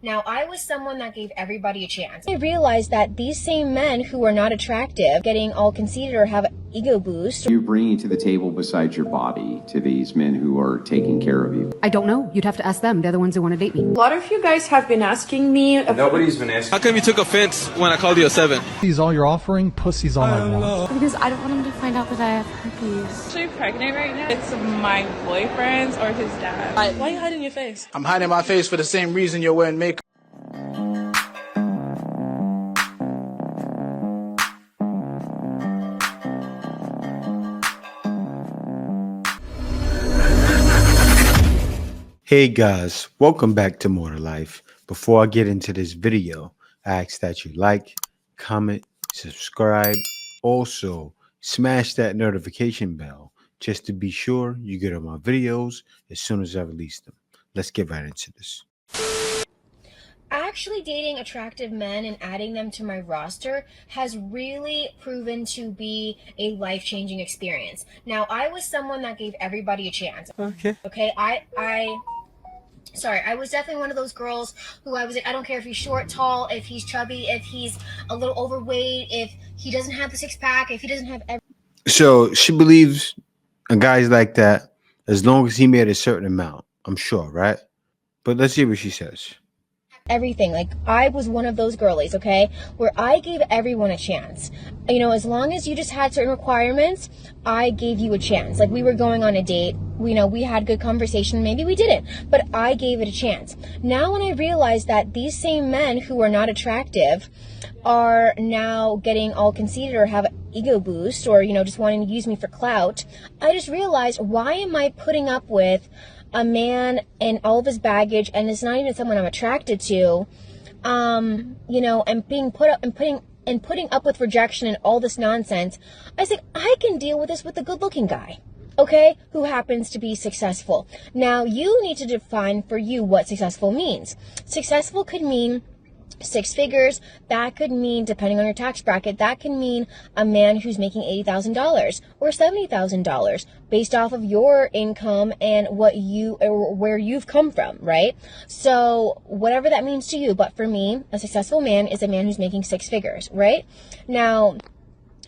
Now, I was someone that gave everybody a chance. I realized that these same men who are not attractive, getting all conceited or have ego boost. You bringing to the table besides your body to these men who are taking care of you? I don't know. You'd have to ask them. They're the ones who want to date me. A lot of you guys have been asking me. Nobody's been asking. How come you took offense when I called you a 7? Pussy's all you're offering, pussy's all I want. Because I don't want him to find out that I have herpes. I'm actually pregnant right now. It's my boyfriend's or his dad. Why are you hiding your face? I'm hiding my face for the same reason you're wearing makeup. Hey guys, welcome back to More to Life. Before I get into this video, I ask that you like, comment, subscribe. Also, smash that notification bell just to be sure you get all my videos as soon as I release them. Let's get right into this. Actually dating attractive men and adding them to my roster has really proven to be a life-changing experience. Now, I was someone that gave everybody a chance. Okay, I was definitely one of those girls who I was like, I don't care if he's short, tall, if he's chubby, if he's a little overweight, if he doesn't have the six-pack, if he doesn't have So she believes a guy's like that as long as he made a certain amount, I'm sure, right? But let's see what she says. everything. Like, I was one of those girlies, okay, where I gave everyone a chance. You know, as long as you just had certain requirements, I gave you a chance. Like, we were going on a date, we had good conversation, maybe we didn't, but I gave it a chance. Now when I realized that these same men who are not attractive are now getting all conceited or have ego boost or, just wanting to use me for clout, I just realized, why am I putting up with a man and all of his baggage, and it's not even someone I'm attracted to, and being put up and putting up with rejection and all this nonsense. I said, I can deal with this with a good-looking guy, okay, who happens to be successful. Now, you need to define for you what successful means. Successful could mean 6 figures. That could mean, depending on your tax bracket, that can mean a man who's making $80,000 or $70,000 based off of your income and where you've come from, right? So whatever that means to you, but for me, a successful man is a man who's making 6 figures, right? Now,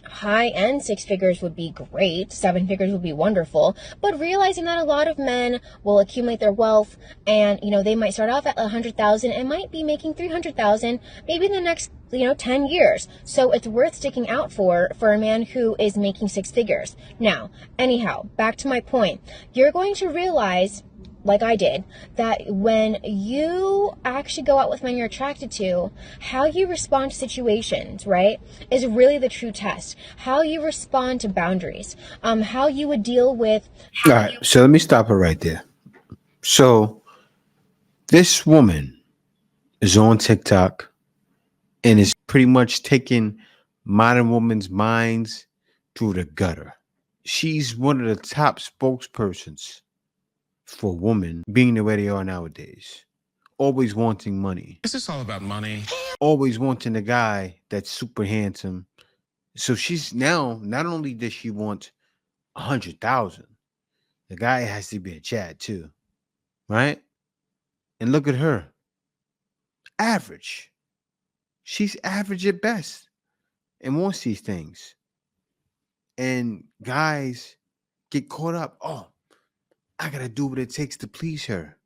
high-end 6 figures would be great, 7 figures would be wonderful, but realizing that a lot of men will accumulate their wealth and, they might start off at 100,000 and might be making 300,000 maybe in the next 10 years. So it's worth sticking out for a man who is making 6 figures. Now, anyhow, back to my point. You're going to realize, like I did, that when you actually go out with men you're attracted to, how you respond to situations, right, is really the true test. How you respond to boundaries, how you would deal with... All right, so let me stop her right there. So this woman is on TikTok and is pretty much taking modern women's minds through the gutter. She's one of the top spokespersons for women being the way they are nowadays. Always wanting money. Is this all about money? Always wanting a guy that's super handsome. So she's now, not only does she want 100,000, the guy has to be a Chad too, right? And look at her. Average. She's average at best and wants these things. And guys get caught up. Oh, I gotta do what it takes to please her.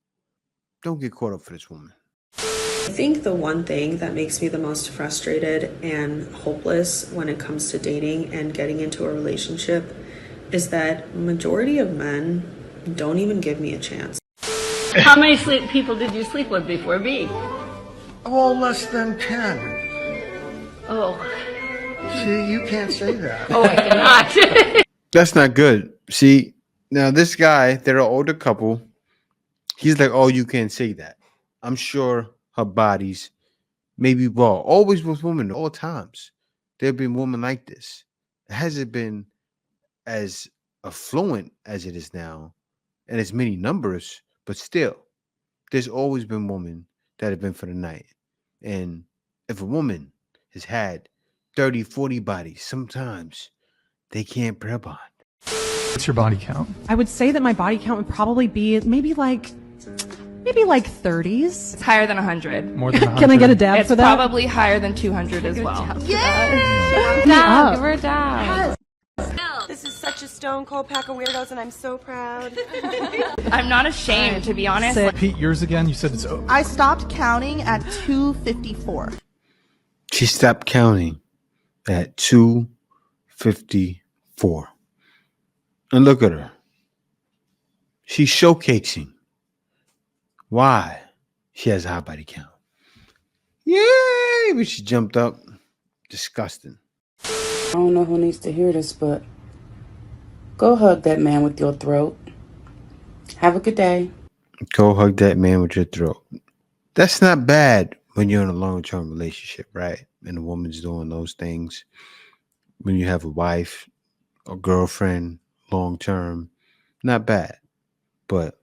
Don't get caught up for this woman. I think the one thing that makes me the most frustrated and hopeless when it comes to dating and getting into a relationship is that majority of men don't even give me a chance. How many people did you sleep with before me? Oh, less than 10. Oh. See, you can't say that. Oh, I cannot. That's not good. See, now this guy, they're an older couple. He's like, oh, you can't say that. I'm sure her body's maybe raw. Always with women, all times. There have been women like this. It hasn't been as affluent as it is now and as many numbers, but still, there's always been women that have been for the night. And if a woman has had 30, 40 bodies, sometimes they can't pair bond. What's your body count? I would say that my body count would probably be maybe like Maybe like 30s. It's higher than 100. More than 100. Can I get a dab It's for that? probably higher than 200 as well. Yeah! Give her a dab. This is such a stone cold pack of weirdos, and I'm so proud. I'm not ashamed, to be honest. Repeat yours again. You said it's over. I stopped counting at 254. She stopped counting at 254. And look at her. She's showcasing why she has a high body count. Yay! But she jumped up. Disgusting. I don't know who needs to hear this, but go hug that man with your throat. Have a good day. Go hug that man with your throat. That's not bad when you're in a long-term relationship, right? And a woman's doing those things. When you have a wife or girlfriend, long-term, not bad. But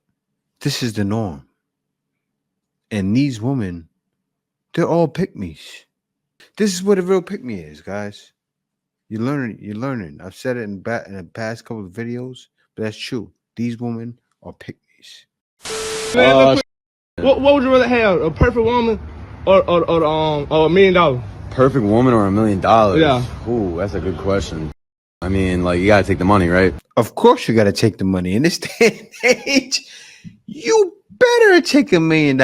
this is the norm. And these women, they're all pick-me's. This is what a real pick-me is, guys. You're learning. I've said it in the past couple of videos, but that's true. These women are pick-me's. What would you rather have, a perfect woman or $1 million? Perfect woman or $1 million? Yeah. Ooh, that's a good question. I mean, like, you gotta take the money, right? Of course you gotta take the money. In this day and age, you better take $1 million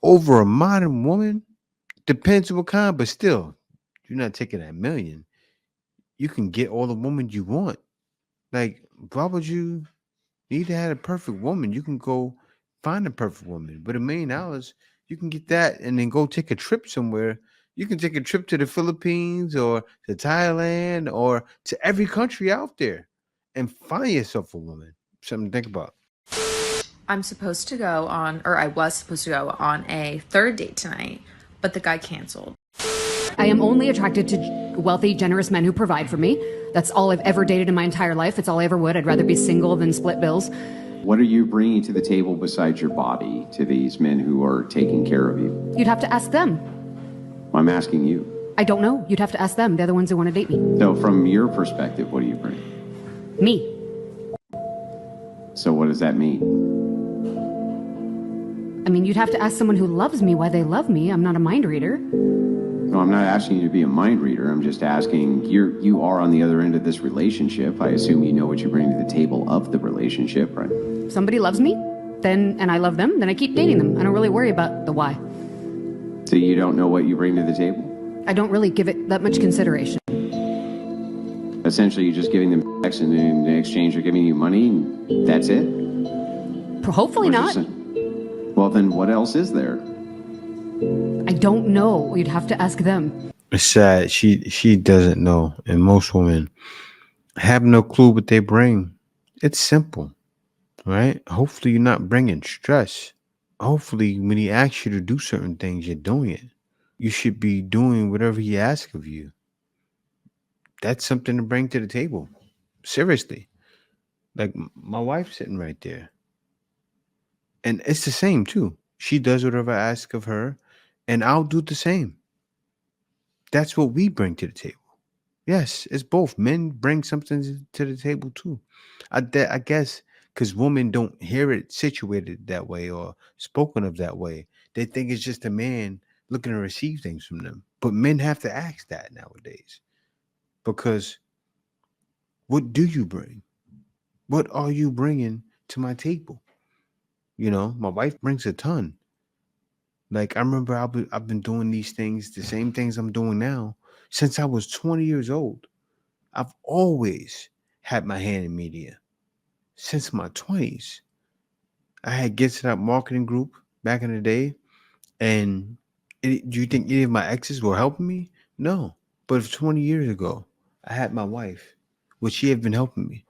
over a modern woman. Depends on what kind, but still, you're not taking that million. You can get all the woman you want. Like, why would you need to have a perfect woman? You can go find a perfect woman. But $1 million, you can get that and then go take a trip somewhere. You can take a trip to the Philippines or to Thailand or to every country out there and find yourself a woman. Something to think about. I'm supposed to go on, or I was supposed to go on a third date tonight, but the guy canceled. I am only attracted to wealthy, generous men who provide for me. That's all I've ever dated in my entire life. It's all I ever would. I'd rather be single than split bills. What are you bringing to the table besides your body to these men who are taking care of you? You'd have to ask them. I'm asking you. I don't know. You'd have to ask them. They're the ones who want to date me. So from your perspective, what do you bring? Me. So what does that mean? I mean, you'd have to ask someone who loves me why they love me. I'm not a mind reader. No, I'm not asking you to be a mind reader. I'm just asking, you are on the other end of this relationship. I assume you know what you bring to the table of the relationship, right? If somebody loves me, and I love them, then I keep dating them. I don't really worry about the why. So you don't know what you bring to the table? I don't really give it that much consideration. Essentially, you're just giving them sex, and in exchange, they're giving you money, and that's it? Hopefully not. Well, then what else is there? I don't know. You'd have to ask them. It's sad. She doesn't know. And most women have no clue what they bring. It's simple, right? Hopefully you're not bringing stress. Hopefully when he asks you to do certain things, you're doing it. You should be doing whatever he asks of you. That's something to bring to the table. Seriously. Like my wife's sitting right there. And it's the same too. She does whatever I ask of her, and I'll do the same. That's what we bring to the table. Yes, it's both. Men bring something to the table too. I guess because women don't hear it situated that way or spoken of that way. They think it's just a man looking to receive things from them. But men have to ask that nowadays. Because what do you bring? What are you bringing to my table? You know, my wife brings a ton. Like, I remember I've been doing these things, the same things I'm doing now, since I was 20 years old. I've always had my hand in media since my 20s. I had Get Set Up Marketing Group back in the day. And do you think any of my exes were helping me? No. But if 20 years ago, I had my wife, would she have been helping me?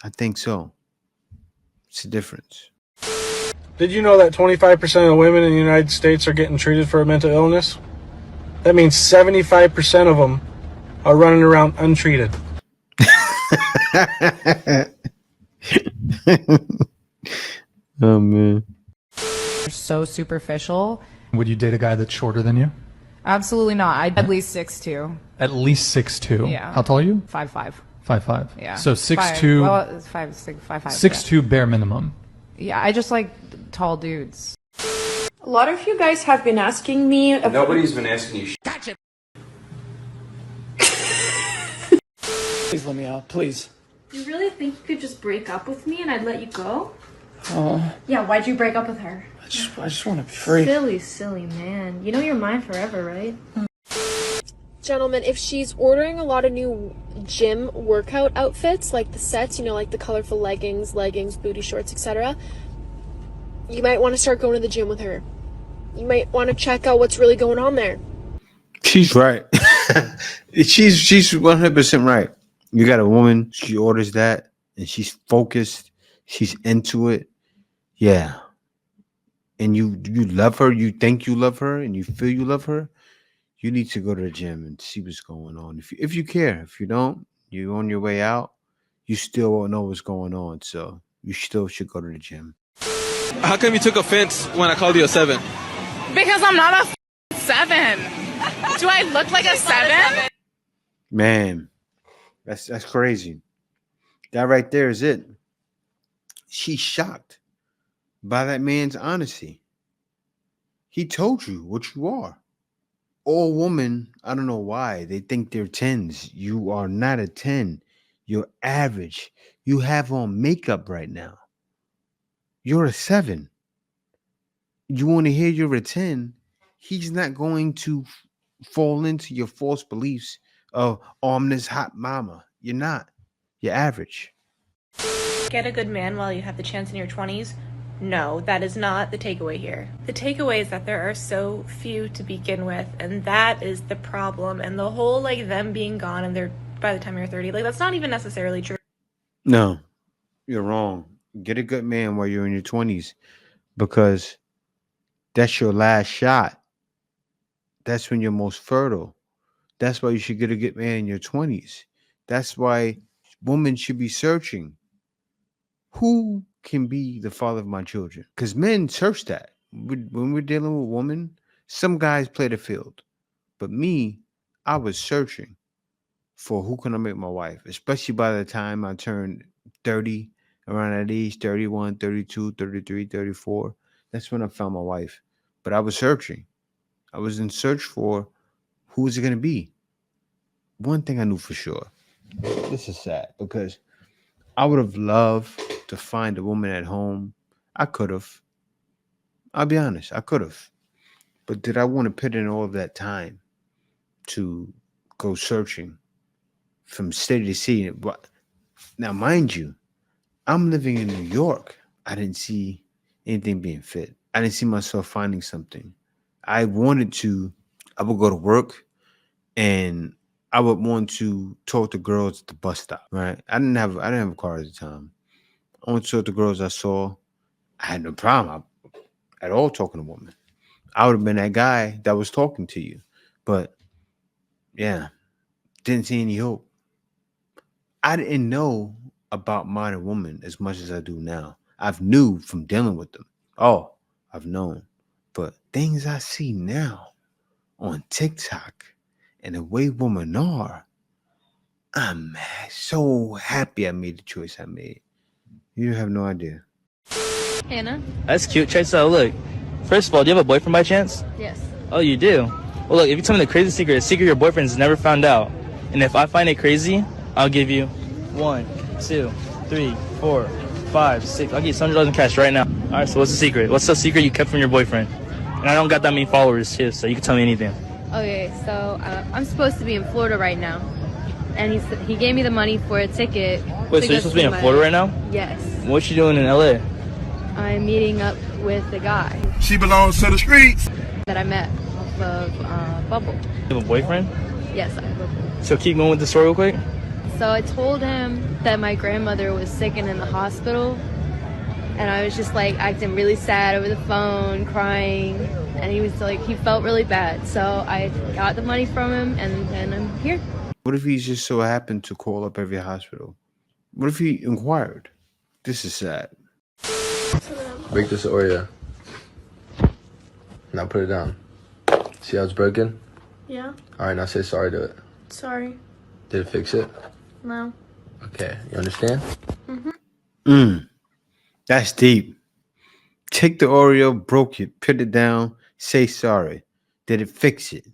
I think so. It's a difference. Did you know that 25% of women in the United States are getting treated for a mental illness? That means 75% of them are running around untreated. Oh, man. So superficial. Would you date a guy that's shorter than you? Absolutely not. I'd at least 6'2". At least 6'2". Yeah. How tall are you? 5'5". 5'5". Yeah. So 6'2". Well, it's 5'5". 6'2" bare minimum. Yeah, I just like tall dudes. A lot of you guys have been asking me. Nobody's been asking you. Gotcha. Please let me out, please. You really think you could just break up with me and I'd let you go? Oh, Yeah, why'd you break up with her? I just want to be free. Silly man. You know you're mine forever, right? Gentlemen, if she's ordering a lot of new gym workout outfits, like the sets, you know, like the colorful leggings, booty shorts, etc., you might want to start going to the gym with her. You might want to check out what's really going on there. She's right. she's 100% right. You got a woman, she orders that, and she's focused, she's into it. Yeah. And you love her, you think you love her, and you feel you love her. You need to go to the gym and see what's going on. If you care, if you don't, you're on your way out, you still won't know what's going on. So you still should go to the gym. How come you took offense when I called you a 7? Because I'm not a 7. Do I look like a 7? Man, that's crazy. That right there is it. She's shocked by that man's honesty. He told you what you are. All women, I don't know why, they think they're 10s. You are not a 10. You're average. You have on makeup right now. You're a 7. You want to hear you're a 10, he's not going to fall into your false beliefs of, oh, I'm this hot mama. You're not. You're average. Get a good man while you have the chance in your 20s? No, that is not the takeaway here. The takeaway is that there are so few to begin with, and that is the problem. And the whole, like, them being gone and they're by the time you're 30, like, that's not even necessarily true. No, you're wrong. Get a good man while you're in your 20s because that's your last shot. That's when you're most fertile. That's why you should get a good man in your 20s. That's why women should be searching. Who can be the father of my children? Because men search that. When we're dealing with women, some guys play the field. But me, I was searching for who can I make my wife, especially by the time I turned 30, around that age, 31, 32, 33, 34. That's when I found my wife. But I was searching. I was in search for who was it going to be. One thing I knew for sure. This is sad because I would have loved to find a woman at home. I could have. I'll be honest. I could have. But did I want to put in all of that time to go searching from city to city? Now, mind you, I'm living in New York. I didn't see anything being fit. I didn't see myself finding something. I would go to work and I would want to talk to girls at the bus stop, right? I didn't have a car at the time. I want to talk to girls I saw. I had no problem at all talking to women. I would have been that guy that was talking to you. But yeah, didn't see any hope. I didn't know about modern women as much as I do now. I've knew from dealing with them. Oh, I've known. But things I see now on TikTok and the way women are, I'm so happy I made the choice I made. You have no idea. Hannah? That's cute. Check this out. Look, first of all, do you have a boyfriend by chance? Yes. Oh, you do? Well, look, if you tell me the crazy secret, a secret your boyfriend's never found out. And if I find it crazy, I'll give you 1, 2, 3, 4, 5, 6. I'll give you $100 in cash right now. All right, so what's the secret? What's the secret you kept from your boyfriend? And I don't got that many followers, too, so you can tell me anything. Okay, so I'm supposed to be in Florida right now. And he gave me the money for a ticket. Wait, so you're supposed to be in Florida right now? Yes. What you doing in LA? I'm meeting up with a guy. She belongs to the streets. That I met off of Bumble. You have a boyfriend? Yes, I have a boyfriend. So keep going with the story real quick. So I told him that my grandmother was sick and in the hospital. And I was just like acting really sad over the phone, crying. And he was like, he felt really bad. So I got the money from him and then I'm here. What if he just so happened to call up every hospital? What if he inquired? This is sad. Break this Oreo. Now put it down. See how it's broken? Yeah. Alright, now say sorry to it. Sorry. Did it fix it? No. Okay, you understand? Mm-hmm. That's deep. Take the Oreo, broke it, put it down, say sorry. Did it fix it?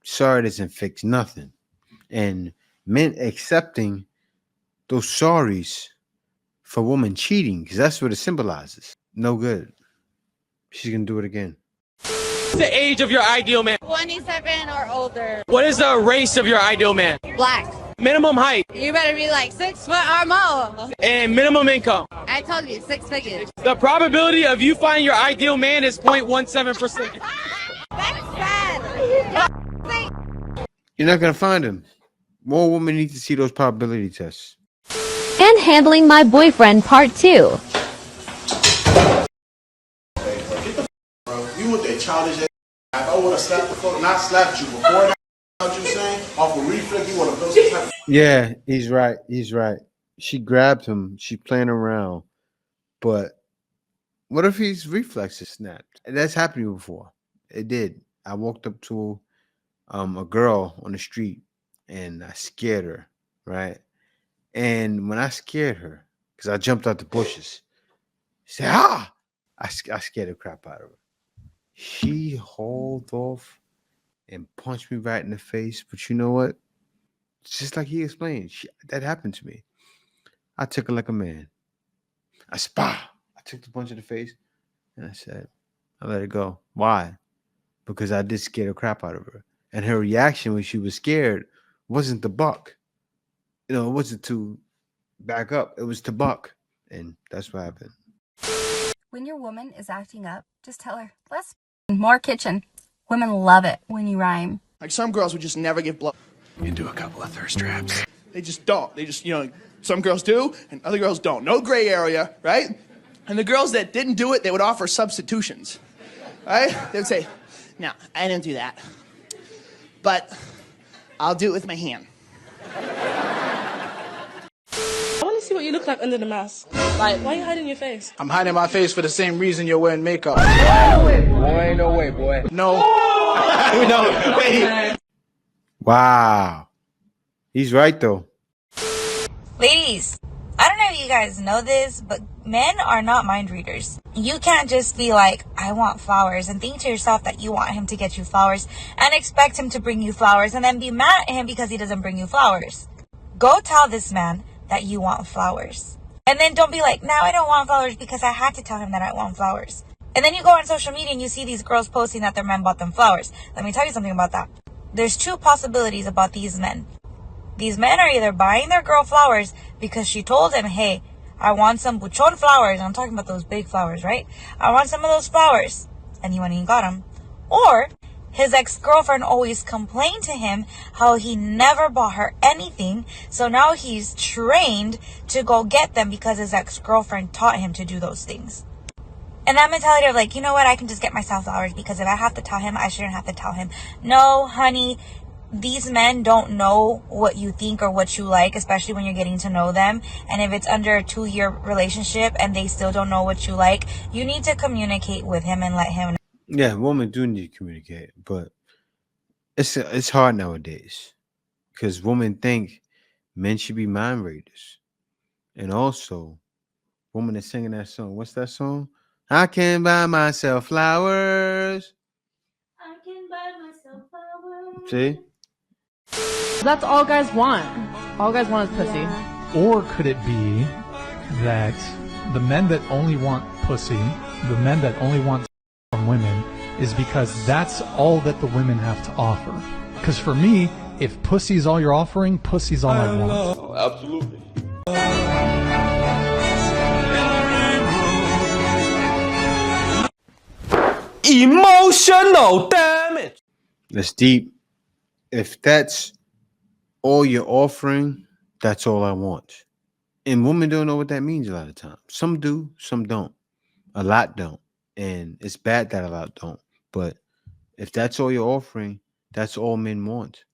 Sorry doesn't fix nothing. And men accepting those sorries for woman cheating, because that's what it symbolizes. No good. She's gonna do it again. What's the age of your ideal man? 27 or older. What is the race of your ideal man? Black. Minimum height You better be like 6 foot or more. and minimum income. I told you, 6 figures. The probability of you finding your ideal man is 0.17%. That's bad. You're not gonna find him. More women need to see those probability tests. And handling my boyfriend part 2. You with that childish ass. If I would have slapped the fuck, not slapped you before that, what you saying? Off a reflex, you would have built some type of. Yeah, he's right. He's right. She grabbed him. She's playing around. But what if his reflexes snapped? That's happened to me before. It did. I walked up to a girl on the street and I scared her, right? And when I scared her, because I jumped out the bushes, she said, ah! I scared the crap out of her. She hauled off and punched me right in the face. But you know what? It's just like he explained. That happened to me. I took her like a man. I took the punch in the face and I said, I let it go. Why? Because I did scare the crap out of her. And her reaction when she was scared wasn't to buck. You know, it wasn't to back up. It was to buck. And that's what happened. When your woman is acting up, just tell her, less, more kitchen. Women love it when you rhyme. Like some girls would just never give blow into a couple of thirst traps. They just don't. They just, some girls do and other girls don't. No gray area, right? And the girls that didn't do it, they would offer substitutions, right? They would say, no, I didn't do that, but I'll do it with my hand. I want to see what you look like under the mask. Like, why are you hiding your face? I'm hiding my face for the same reason you're wearing makeup. No way, boy. Ain't no way, boy. No. No, wait. Wow. He's right, though. Ladies, I don't know if you guys know this, but men are not mind readers. You can't just be like, I want flowers, and think to yourself that you want him to get you flowers and expect him to bring you flowers and then be mad at him because he doesn't bring you flowers. Go tell this man that you want flowers. And then don't be like, now I don't want flowers because I had to tell him that I want flowers. And then you go on social media and you see these girls posting that their men bought them flowers. Let me tell you something about that. There's two possibilities about these men. These men are either buying their girl flowers because she told him, hey, I want some buchon flowers. I'm talking about those big flowers, right? I want some of those flowers. And he went and got them. Or his ex-girlfriend always complained to him how he never bought her anything. So now he's trained to go get them because his ex-girlfriend taught him to do those things. And that mentality of like, you know what, I can just get myself flowers because if I have to tell him, I shouldn't have to tell him. No, honey, these men don't know what you think or what you like, especially when you're getting to know them. And if it's under a 2-year relationship and they still don't know what you like, you need to communicate with him and let him know. Yeah, women do need to communicate, but it's hard nowadays because women think men should be mind readers. And also, woman is singing that song. What's that song? I can buy myself flowers. I can buy myself flowers. See? That's all guys want. All guys want is pussy. Or could it be that the men that only want pussy, the men that only want from women, is because that's all that the women have to offer? Because for me, if pussy's all you're offering, pussy's all I want. Oh, absolutely. Emotional damage. That's deep. If that's all you're offering, that's all I want. And women don't know what that means a lot of times. Some do, some don't. A lot don't. And it's bad that a lot don't. But if that's all you're offering, that's all men want.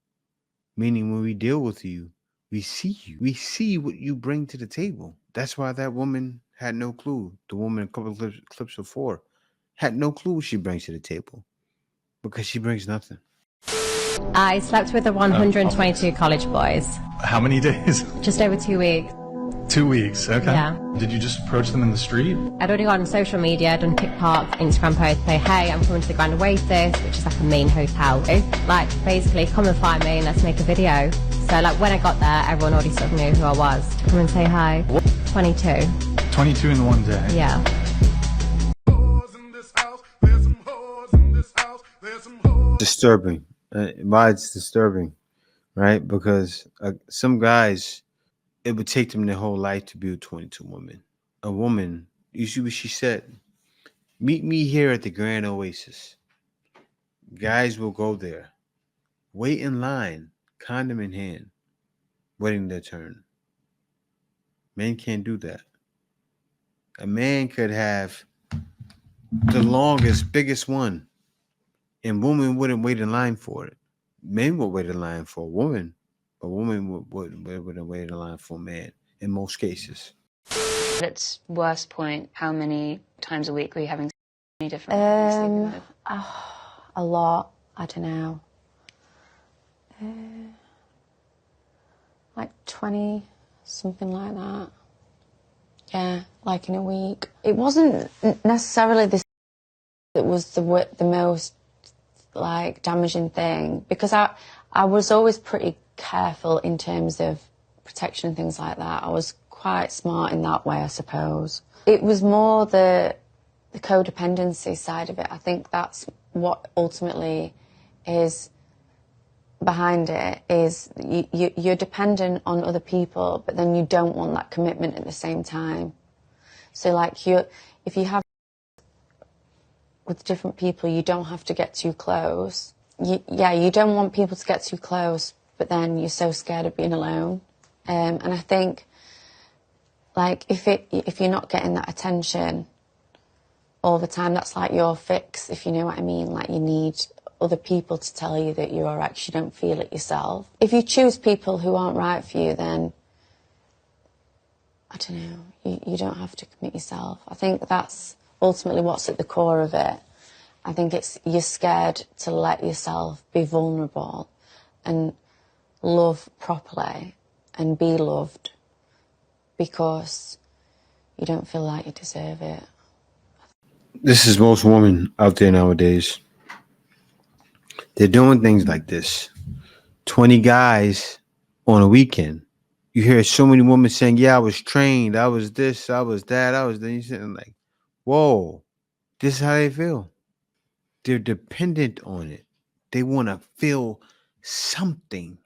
Meaning when we deal with you, we see you. We see what you bring to the table. That's why that woman had no clue. The woman a couple of clips before had no clue what she brings to the table. Because she brings nothing. I slept with the 122 college boys. How many days? Just over 2 weeks. 2 weeks, okay. Yeah. Did you just approach them in the street? I'd already gone on social media, done TikTok, Instagram posts, say, hey, I'm coming to the Grand Oasis, which is like a mean hotel. Like, basically, come and find me and let's make a video. So, like, when I got there, everyone already sort of knew who I was. To come and say hi. 22. 22 in one day? Yeah. Disturbing. Why it's disturbing, right? Because some guys, it would take them their whole life to be with 22 women. A woman, you see what she said? Meet me here at the Grand Oasis. Guys will go there, wait in line, condom in hand, waiting their turn. Men can't do that. A man could have the longest, biggest one, and women wouldn't wait in line for it. Men would wait in line for a woman, but women wouldn't wait in line for a man in most cases. At its worst point, how many times a week were you having any different women sleeping with? A lot. I don't know. Like 20, something like that. Yeah, like in a week. It wasn't necessarily this that was the most like damaging thing, because I was always pretty careful in terms of protection and things like that. I was quite smart in that way, I suppose. It was more the codependency side of it. I think that's what ultimately is behind it, is you're dependent on other people, but then you don't want that commitment at the same time. So like if you have with different people, you don't have to get too close. You don't want people to get too close, but then you're so scared of being alone. And I think, like, if you're not getting that attention all the time, that's like your fix, if you know what I mean. Like, you need other people to tell you that you're alright, 'cause you don't feel it yourself. If you choose people who aren't right for you, then, I don't know, you don't have to commit yourself. I think that's ultimately what's at the core of it. I think you're scared to let yourself be vulnerable and love properly and be loved because you don't feel like you deserve it. This is most women out there nowadays. They're doing things like this. 20 guys on a weekend. You hear so many women saying, yeah, I was trained. I was this, I was that, I was then. You're sitting like, whoa, this is how they feel. They're dependent on it. They want to feel something.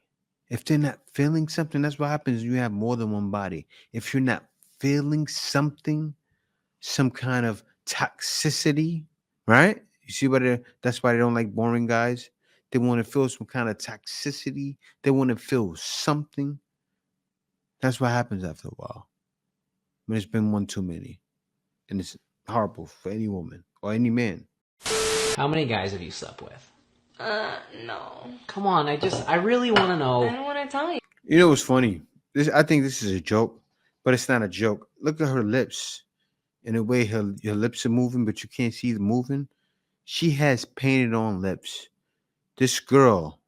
If they're not feeling something, that's what happens when you have more than one body. If you're not feeling something, some kind of toxicity, right? You see that's why they don't like boring guys. They want to feel some kind of toxicity. They want to feel something. That's what happens after a while. When it's been one too many. And it's horrible for any woman or any man. How many guys have you slept with? No. Come on, I really want to know. I don't want to tell you. You know what's funny? I think this is a joke, but it's not a joke. Look at her lips. In a way, her lips are moving, but you can't see them moving. She has painted on lips. This girl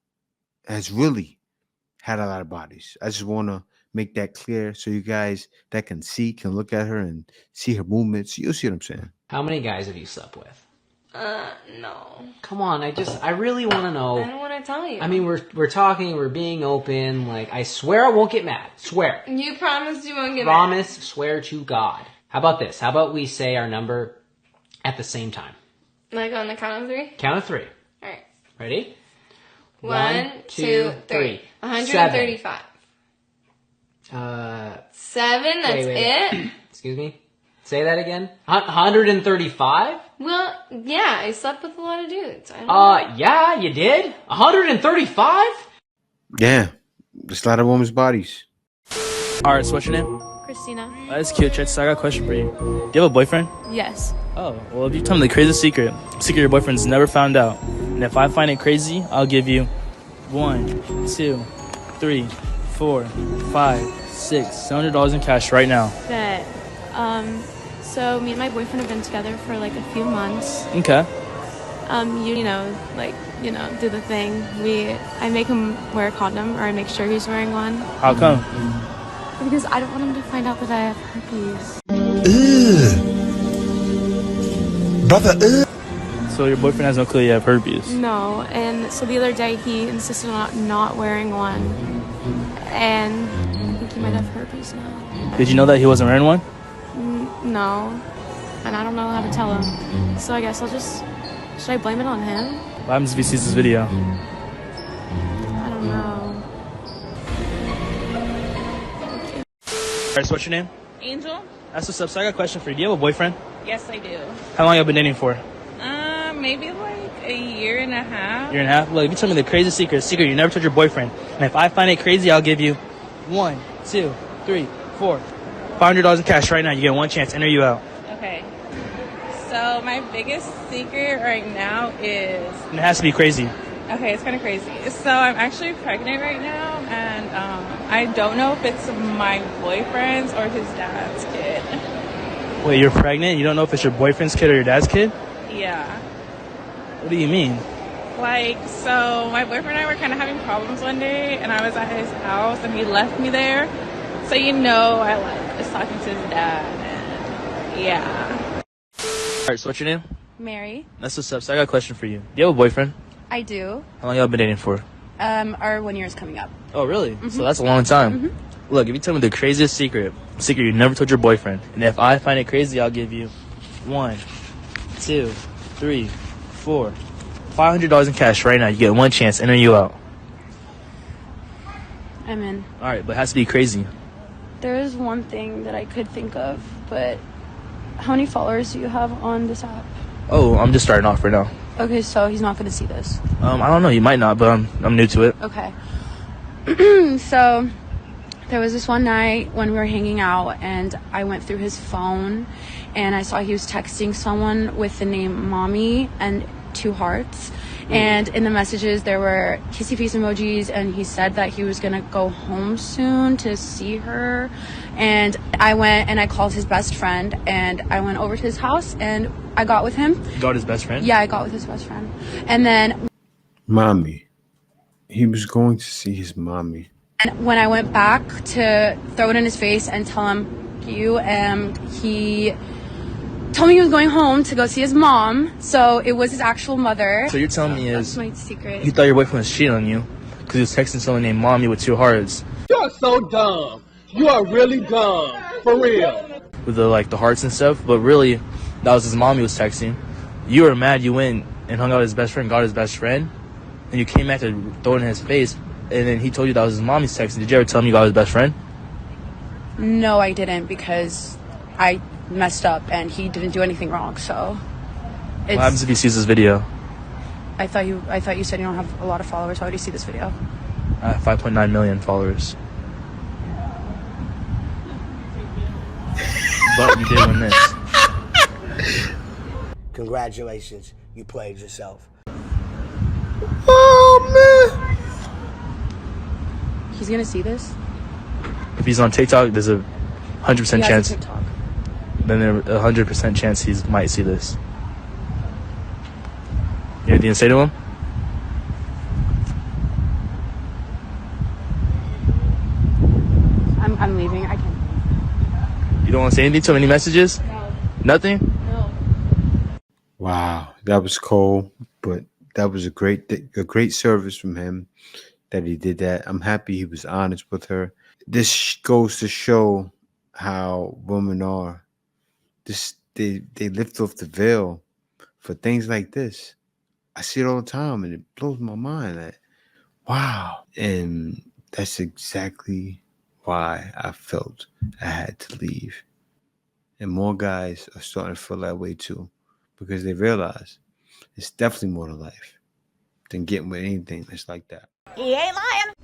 has really had a lot of bodies. I just want to make that clear so you guys that can look at her and see her movements. You'll see what I'm saying. How many guys have you slept with? No. Come on, I really want to know. I don't want to tell you. I mean, we're talking, we're being open. Like, I swear I won't get mad. Swear. You promise you won't get Promise, swear to God. How about this? How about we say our number at the same time? Like on the count of 3? Count of 3. Alright. Ready? 1, 2, 3. 135. 7, that's it? Excuse me? Say that again? 135? Well, yeah, I slept with a lot of dudes. I don't know. Yeah, you did? 135? Yeah. There's a lot of women's bodies. Alright, so what's your name? Christina. That's cute, Church. So I got a question for you. Do you have a boyfriend? Yes. Oh, well, if you tell me the crazy secret your boyfriend's never found out, and if I find it crazy, I'll give you 1, 2, 3, 4, 5, $6, $700 in cash right now. Bet. So me and my boyfriend have been together for like a few months. Okay. Do the thing. I make him wear a condom, or I make sure he's wearing one. How come? Because I don't want him to find out that I have herpes. Brother, So your boyfriend has no clue you have herpes? No, and so the other day he insisted on not wearing one. And I think he might have herpes now. Did you know that he wasn't wearing one? No. And I don't know how to tell him. So I guess I'll just... Should I blame it on him? What happens if he sees this video? I don't know. Alright, so what's your name? Angel? That's what's up. So I got a question for you. Do you have a boyfriend? Yes, I do. How long have you been dating for? Maybe like a year and a half. Year and a half? Look, if you tell me the craziest secret you never told your boyfriend, and if I find it crazy, I'll give you 1, 2, 3, 4, $500 in cash right now. You get one chance. Enter you out. Okay. So my biggest secret right now is... And it has to be crazy. Okay, it's kind of crazy. So I'm actually pregnant right now, and I don't know if it's my boyfriend's or his dad's kid. Wait, you're pregnant? You don't know if it's your boyfriend's kid or your dad's kid? Yeah. What do you mean? Like, so my boyfriend and I were kind of having problems one day, and I was at his house, and he left me there. So I was talking to his dad, and yeah. Alright, so what's your name? Mary. That's what's up. So I got a question for you. Do you have a boyfriend? I do. How long y'all been dating for? Our 1 year is coming up. Oh, really? So that's a long time. Look, if you tell me the craziest secret you never told your boyfriend, and if I find it crazy, I'll give you 1, 2, 3, 4, $500 in cash right now. You get one chance. Enter you out. I'm in. All right, but it has to be crazy. There is one thing that I could think of, but how many followers do you have on this app? Oh, I'm just starting off right now. Okay, so he's not going to see this. I don't know. You might not, but I'm new to it. Okay. So there was this one night when we were hanging out, and I went through his phone, and I saw he was texting someone with the name Mommy and 2 hearts. And in the messages, there were kissy face emojis, and he said that he was going to go home soon to see her. And I went and I called his best friend, and I went over to his house, and I got with him. You got his best friend? Yeah, I got with his best friend. And then... Mommy. He was going to see his mommy. And when I went back to throw it in his face and tell him, he told me he was going home to go see his mom. So it was his actual mother. So you're telling me That's my secret. You thought your boyfriend was cheating on you because he was texting someone named Mommy with 2 hearts. You're so dumb. You are really dumb. For real. With the hearts and stuff, but really, that was his mom he was texting. You were mad. You went and hung out with his best friend, got his best friend, and you came back to throw it in his face, and then he told you that was his mom he's texting. Did you ever tell him you got his best friend? No, I didn't, because I messed up and he didn't do anything wrong. So what happens if he sees this video? I thought you said you don't have a lot of followers. How would he see this video? 5.9 million followers. But you did win this. Congratulations, you played yourself. Oh, man. He's gonna see this? If he's on TikTok, there's a 100% chance. TikTok. Then there's a 100% chance he might see this. You have anything to say to him? I'm leaving. I can't. You don't want to say anything to him? Any messages? No. Nothing? No. Wow, that was cold, but that was a great service from him that he did that. I'm happy he was honest with her. This goes to show how women are. They lift off the veil for things like this. I see it all the time, and it blows my mind. That wow, and that's exactly why I felt I had to leave. And more guys are starting to feel that way too, because they realize it's definitely more to life than getting with anything that's like that. He ain't lying.